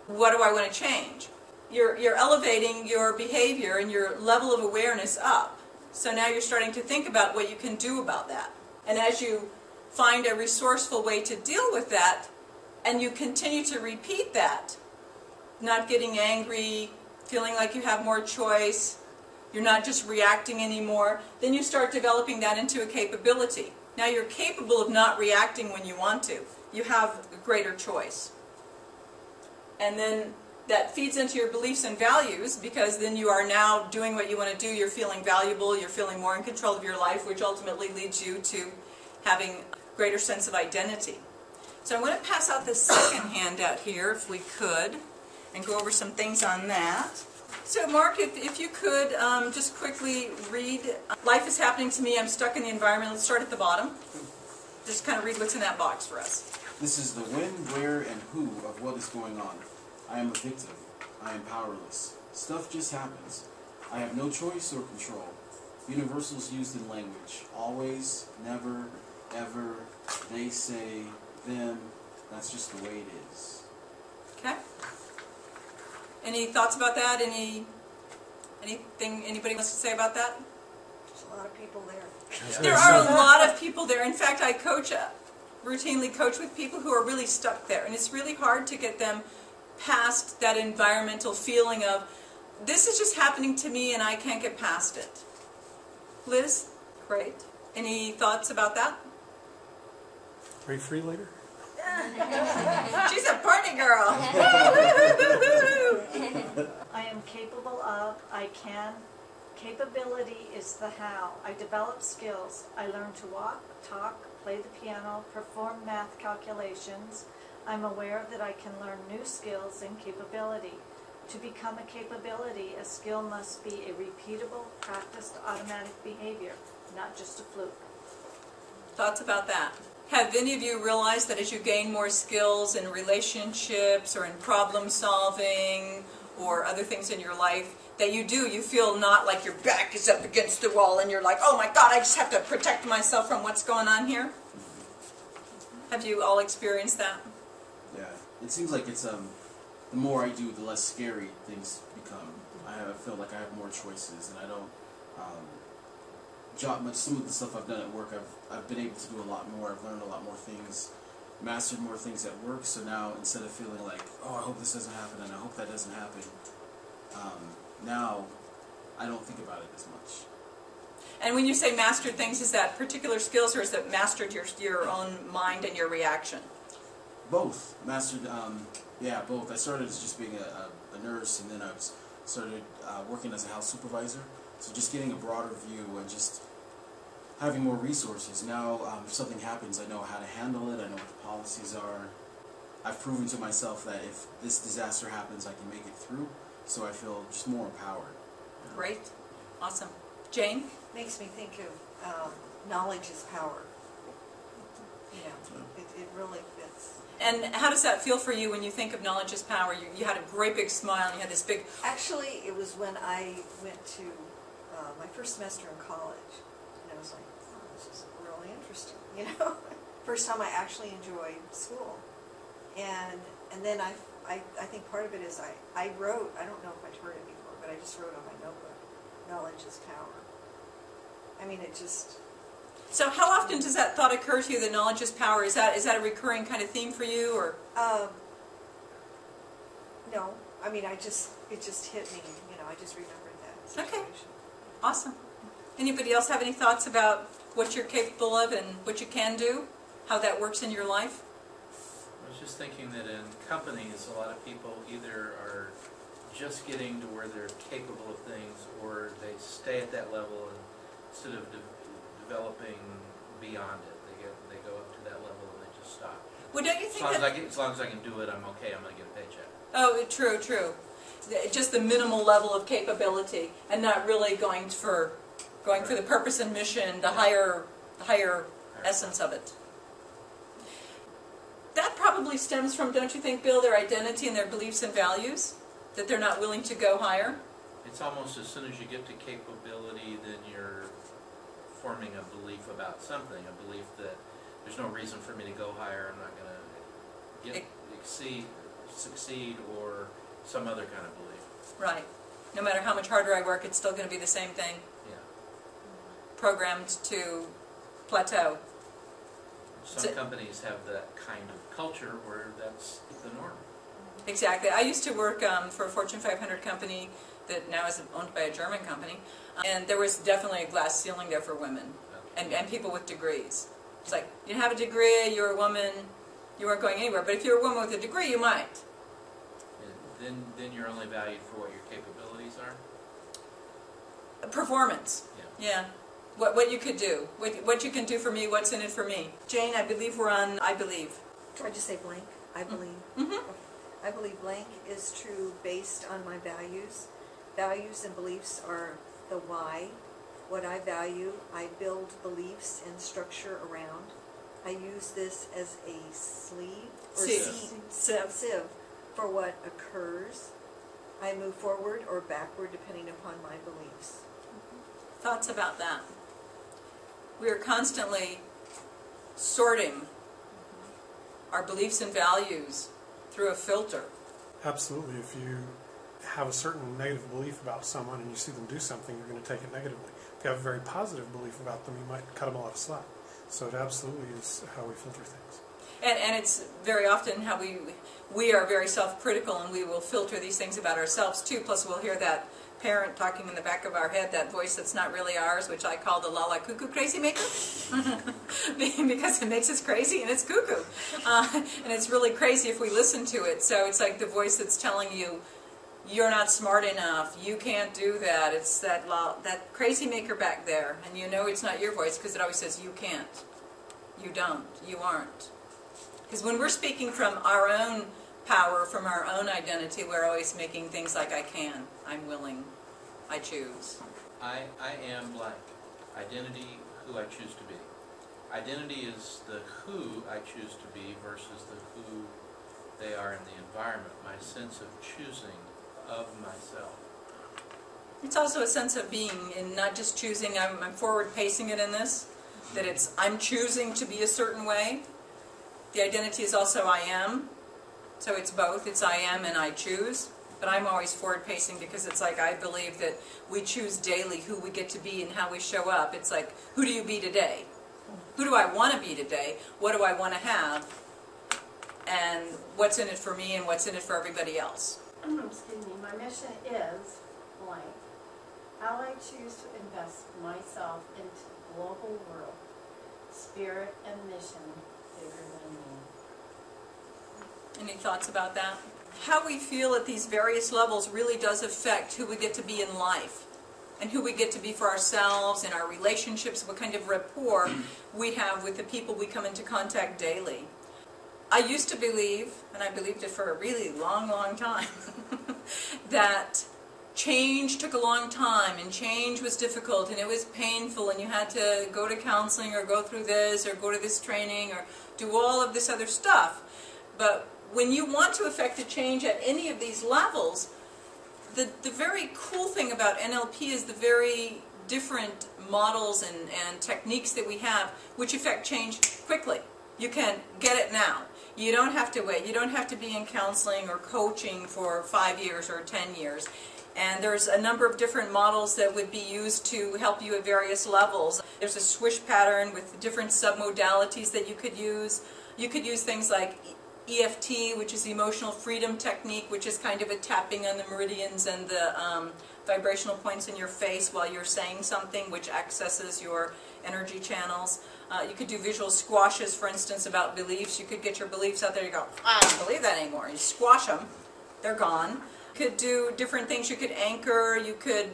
what do I want to change? You're elevating your behavior and your level of awareness up. So now you're starting to think about what you can do about that. And as you find a resourceful way to deal with that, and you continue to repeat that, not getting angry, feeling like you have more choice, you're not just reacting anymore, then you start developing that into a capability. Now you're capable of not reacting when you want to. You have a greater choice. And then that feeds into your beliefs and values, because then you are now doing what you want to do. You're feeling valuable, you're feeling more in control of your life, which ultimately leads you to having a greater sense of identity. So I'm going to pass out the second handout here, if we could, and go over some things on that. So Mark, if you could just quickly read, life is happening to me, I'm stuck in the environment. Let's start at the bottom. Just kind of read what's in that box for us. This is the when, where, and who of what is going on. I am a victim. I am powerless. Stuff just happens. I have no choice or control. Universals used in language. Always, never, ever, they say, them. That's just the way it is. Okay. Any thoughts about that? Anything anybody wants to say about that? There's a lot of people there. There are a lot of people there. In fact, I routinely coach with people who are really stuck there. And it's really hard to get them past that environmental feeling of, this is just happening to me and I can't get past it. Liz? Great. Any thoughts about that? Are you free later? She's a party girl. I am capable of, I can. Capability is the how. I develop skills. I learn to walk, talk, play the piano, perform math calculations. I'm aware that I can learn new skills and capability. To become a capability, a skill must be a repeatable, practiced, automatic behavior, not just a fluke. Thoughts about that? Have any of you realized that as you gain more skills in relationships or in problem solving or other things in your life, that you feel not like your back is up against the wall and you're like, oh my God, I just have to protect myself from what's going on here? Have you all experienced that? Yeah, it seems like it's the more I do, the less scary things become. I feel like I have more choices, and I don't jot much. Some of the stuff I've done at work, I've been able to do a lot more. I've learned a lot more things, mastered more things at work. So now, instead of feeling like, oh, I hope this doesn't happen and I hope that doesn't happen, now I don't think about it as much. And when you say mastered things, is that particular skills, or is that mastered your own mind and your reaction? Both. Mastered, yeah, both. I started as just being a nurse, and then I started working as a house supervisor. So just getting a broader view and just having more resources. Now, if something happens, I know how to handle it. I know what the policies are. I've proven to myself that if this disaster happens, I can make it through. So I feel just more empowered. Great. Awesome. Jane? Makes me think of knowledge is power. You know, it really fits. And how does that feel for you when you think of knowledge is power? You had a great big smile, and you had this big... Actually, it was when I went to my first semester in college, and I was like, oh, this is really interesting, you know? First time I actually enjoyed school. And then I think part of it is I wrote, I don't know if I'd heard it before, but I just wrote on my notebook, knowledge is power. I mean, it just... So how often does that thought occur to you, that knowledge is power? Is that a recurring kind of theme for you, or? No. I mean, it just hit me, you know, I just remembered that situation. Okay. Awesome. Anybody else have any thoughts about what you're capable of and what you can do? How that works in your life? I was just thinking that in companies, a lot of people either are just getting to where they're capable of things, or they stay at that level and instead of developing beyond it, they go up to that level and they just stop. Well, don't you think as long as I can do it, I'm okay. I'm going to get a paycheck. Oh, true, true. Just the minimal level of capability, and not really going for the purpose and mission, the higher essence of it. That probably stems from, don't you think, Bill, their identity and their beliefs and values, that they're not willing to go higher? It's almost as soon as you get to capability, then you're forming a belief about something, a belief that there's no reason for me to go higher. I'm not going to exceed succeed or some other kind of belief. Right. No matter how much harder I work, it's still going to be the same thing. Yeah. Programmed to plateau. Some companies have that kind of culture where that's the norm. Exactly. I used to work for a Fortune 500 company that now is owned by a German company, and there was definitely a glass ceiling there for women and people with degrees. It's like, you have a degree, you're a woman, you weren't going anywhere. But if you're a woman with a degree, you might. And then you're only valued for what your capabilities are? Performance. Yeah. What you could do. What you can do for me, what's in it for me. Jane, I believe we're on I believe. Do I just say blank? I believe. Mm-hmm. Okay. I believe blank is true based on my values. Values and beliefs are the why. What I value, I build beliefs and structure around. I use this as a sleeve or sieve for what occurs. I move forward or backward depending upon my beliefs. Thoughts about that? We are constantly sorting our beliefs and values through a filter. Absolutely. If you have a certain negative belief about someone and you see them do something, you're going to take it negatively. If you have a very positive belief about them, you might cut them a lot of slack. So it absolutely is how we filter things. And it's very often how we are very self-critical, and we will filter these things about ourselves too. Plus we'll hear that parent talking in the back of our head, that voice that's not really ours, which I call the la-la cuckoo crazy maker, because it makes us crazy and it's cuckoo. And it's really crazy if we listen to it. So it's like the voice that's telling you, you're not smart enough, you can't do that. It's that crazy maker back there. And you know it's not your voice because it always says you can't, you don't, you aren't. Because when we're speaking from our own power, from our own identity, we're always making things like I can, I'm willing, I choose. I am blank. Identity, who I choose to be. Identity is the who I choose to be versus the who they are in the environment, my sense of choosing of myself. It's also a sense of being, and not just choosing, I'm forward pacing it in this, that it's I'm choosing to be a certain way. The identity is also I am. So it's both. It's I am and I choose. But I'm always forward pacing because it's like I believe that we choose daily who we get to be and how we show up. It's like, who do you be today? Who do I want to be today? What do I want to have? And what's in it for me and what's in it for everybody else? Excuse me. My mission is blank. How I choose to invest myself into the global world. Spirit and mission bigger than me. Any thoughts about that? How we feel at these various levels really does affect who we get to be in life and who we get to be for ourselves and our relationships, what kind of rapport we have with the people we come into contact daily. I used to believe, and I believed it for a really long, long time, that change took a long time and change was difficult and it was painful and you had to go to counseling or go through this or go to this training or do all of this other stuff. But when you want to affect a change at any of these levels, the very cool thing about NLP is the very different models and techniques that we have which affect change quickly. You can get it now. You don't have to wait. You don't have to be in counseling or coaching for 5 years or 10 years. And there's a number of different models that would be used to help you at various levels. There's a swish pattern with different submodalities that you could use. You could use things like EFT, which is the emotional freedom technique, which is kind of a tapping on the meridians and the vibrational points in your face while you're saying something, which accesses your energy channels. You could do visual squashes, for instance, about beliefs. You could get your beliefs out there. You go, I don't believe that anymore. You squash them. They're gone. You could do different things. You could anchor. You could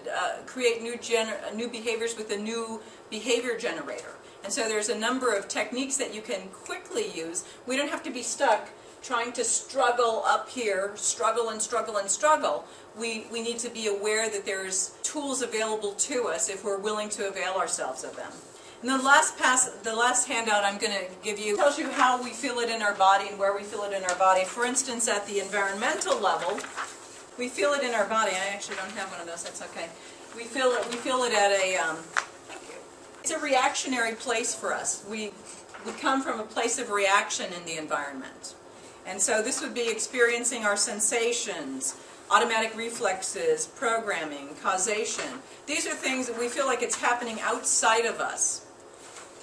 create new behaviors with a new behavior generator. And so there's a number of techniques that you can quickly use. We don't have to be stuck trying to struggle up here, struggle and struggle and struggle. We need to be aware that there's tools available to us if we're willing to avail ourselves of them. And the last handout I'm going to give you tells you how we feel it in our body and where we feel it in our body. For instance, at the environmental level, we feel it in our body. I actually don't have one of those. That's okay. We feel it at a it's a reactionary place for us. We come from a place of reaction in the environment. And so this would be experiencing our sensations, automatic reflexes, programming, causation. These are things that we feel like it's happening outside of us.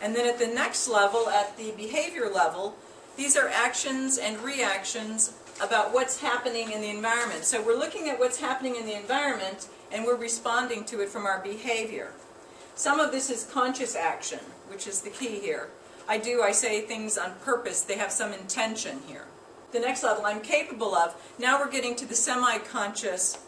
And then at the next level, at the behavior level, these are actions and reactions about what's happening in the environment. So we're looking at what's happening in the environment and we're responding to it from our behavior. Some of this is conscious action, which is the key here. I say things on purpose. They have some intention here. The next level, I'm capable of. Now we're getting to the semi-conscious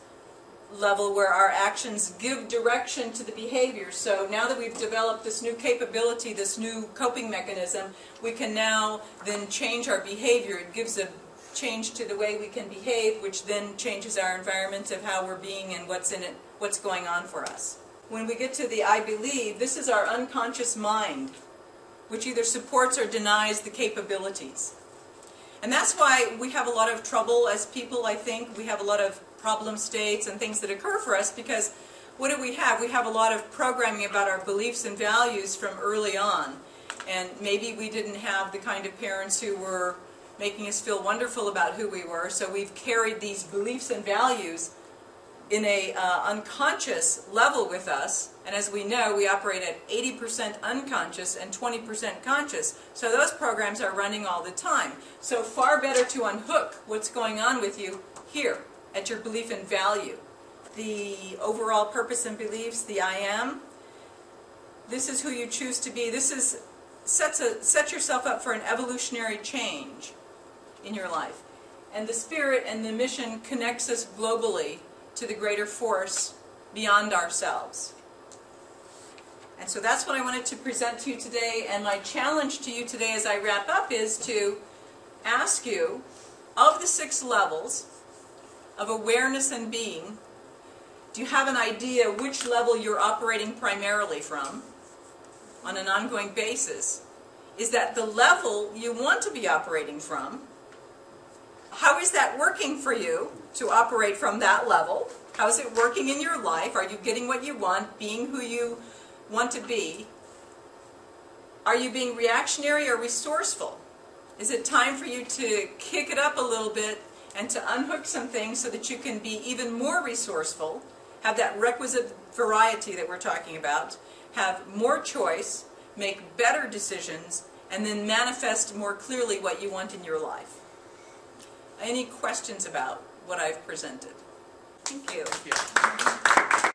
level where our actions give direction to the behavior. So now that we've developed this new capability, this new coping mechanism, we can now then change our behavior. It gives a change to the way we can behave, which then changes our environment of how we're being and what's in it, what's going on for us. When we get to the I believe, this is our unconscious mind, which either supports or denies the capabilities. And that's why we have a lot of trouble as people, I think. We have a lot of problem states and things that occur for us because what do we have? We have a lot of programming about our beliefs and values from early on. And maybe we didn't have the kind of parents who were making us feel wonderful about who we were, so we've carried these beliefs and values in a unconscious level with us, and as we know, we operate at 80% unconscious and 20% conscious, so those programs are running all the time. So far better to unhook what's going on with you here, at your belief and value. The overall purpose and beliefs, the I am, this is who you choose to be. This is set yourself up for an evolutionary change in your life. And the spirit and the mission connects us globally to the greater force beyond ourselves. And so that's what I wanted to present to you today, and my challenge to you today as I wrap up is to ask you, of the 6 levels of awareness and being, do you have an idea which level you're operating primarily from on an ongoing basis? Is that the level you want to be operating from? How is that working for you to operate from that level? How is it working in your life? Are you getting what you want, being who you want to be? Are you being reactionary or resourceful? Is it time for you to kick it up a little bit and to unhook some things so that you can be even more resourceful, have that requisite variety that we're talking about, have more choice, make better decisions, and then manifest more clearly what you want in your life? Any questions about what I've presented? Thank you. Thank you.